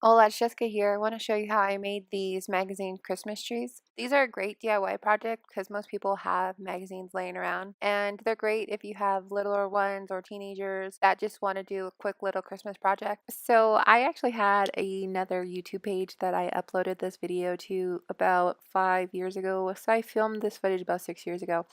Hola, it's Jessica here. I want to show you how I made these magazine Christmas trees. These are a great DIY project because most people have magazines laying around, and they're great if you have littler ones or teenagers that just want to do a quick little Christmas project. So I actually had another YouTube page that I uploaded this video to about 5 years ago. So I filmed this footage about 6 years ago.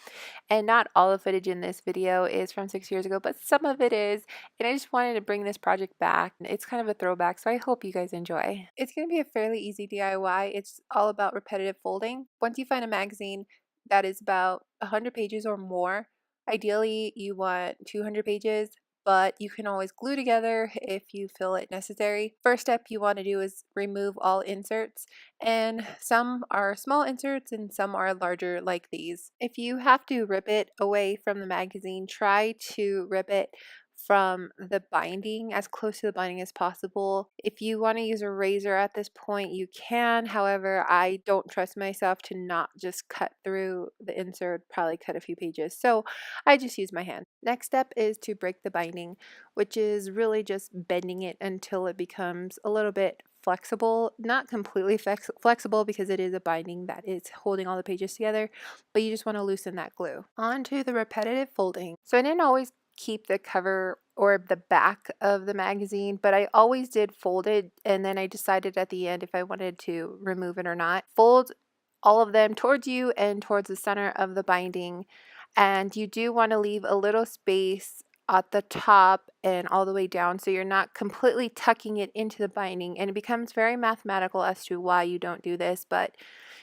And not all the footage in this video is from 6 years ago, but some of it is. And I just wanted to bring this project back. It's kind of a throwback, so I hope you guys enjoy. It's going to be a fairly easy DIY. It's all about repetitive folding. Once you find a magazine that is about 100 pages or more, ideally you want 200 pages, but you can always glue together if you feel it necessary. First step you want to do is remove all inserts, and some are small inserts and some are larger like these. If you have to rip it away from the magazine, try to rip it from the binding, as close to the binding as possible. If you want to use a razor at this point, you can. However, I don't trust myself to not just cut through the insert, probably cut a few pages. So I just use my hand. Next step is to break the binding, which is really just bending it until it becomes a little bit flexible, not completely flexible because it is a binding that is holding all the pages together, but you just want to loosen that glue. On to the repetitive folding. So I didn't always keep the cover or the back of the magazine, but I always did fold it, and then I decided at the end if I wanted to remove it or not. Fold all of them towards you and towards the center of the binding, and you do want to leave a little space at the top and all the way down so you're not completely tucking it into the binding, and it becomes very mathematical as to why you don't do this, but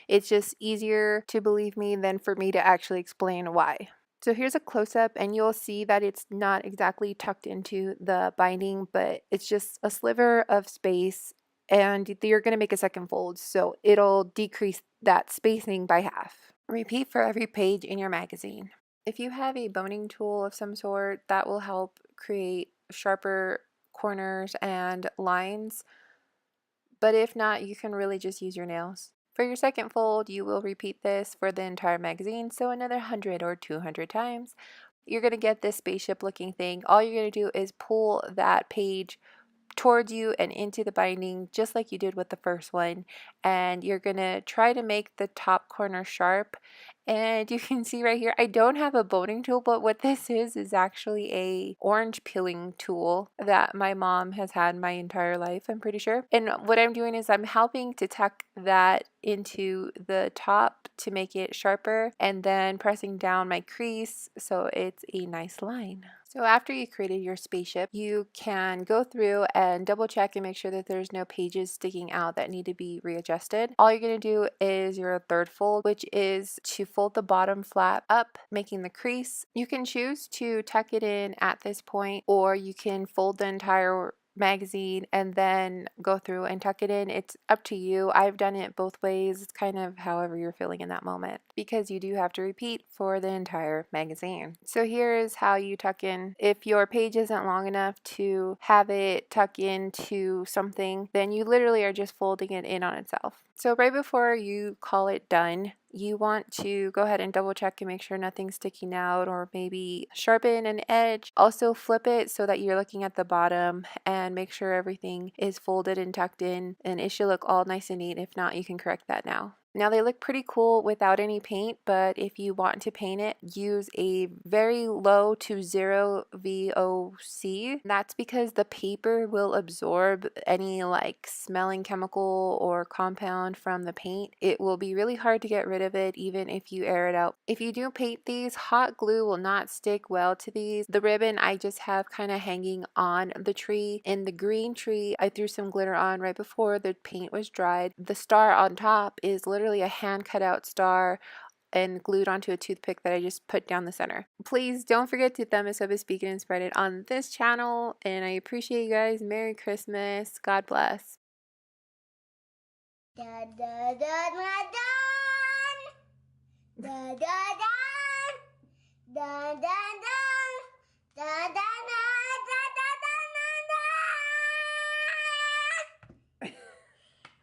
it's just easier to believe me than for me to actually explain why. So here's a close-up, and you'll see that it's not exactly tucked into the binding, but it's just a sliver of space, and you're going to make a second fold, so it'll decrease that spacing by half. Repeat for every page in your magazine. If you have a boning tool of some sort, that will help create sharper corners and lines, but if not, you can really just use your nails. For your second fold, you will repeat this for the entire magazine, so another 100 or 200 times. You're going to get this spaceship looking thing. All you're going to do is pull that page towards you and into the binding just like you did with the first one, and you're gonna try to make the top corner sharp. And you can see right here I don't have a boning tool, but what this is actually a orange peeling tool that my mom has had my entire life, I'm pretty sure. And what I'm doing is I'm helping to tuck that into the top to make it sharper, and then pressing down my crease so it's a nice line. So after you created your spaceship, you can go through and double check and make sure that there's no pages sticking out that need to be readjusted. All you're going to do is your third fold, which is to fold the bottom flap up, making the crease. You can choose to tuck it in at this point, or you can fold the entire magazine and then go through and tuck it in. It's up to you. I've done it both ways. It's kind of however you're feeling in that moment, because you do have to repeat for the entire magazine. So here is how you tuck in. If your page isn't long enough to have it tuck into something, then you literally are just folding it in on itself. So right before you call it done, you want to go ahead and double check and make sure nothing's sticking out, or maybe sharpen an edge. Also flip it so that you're looking at the bottom and make sure everything is folded and tucked in, and it should look all nice and neat. If not, you can correct that now. Now they look pretty cool without any paint, but if you want to paint it, use a very low to zero VOC. That's because the paper will absorb any like smelling chemical or compound from the paint. It will be really hard to get rid of it even if you air it out. If you do paint these, hot glue will not stick well to these. The ribbon I just have kind of hanging on the tree. In the green tree, I threw some glitter on right before the paint was dried. The star on top is literally a hand cut out star and glued onto a toothpick that I just put down the center. Please don't forget to thumb us up, speak it, and spread it on this channel, and I appreciate you guys. Merry Christmas. God bless. Da da da da da da da da da da da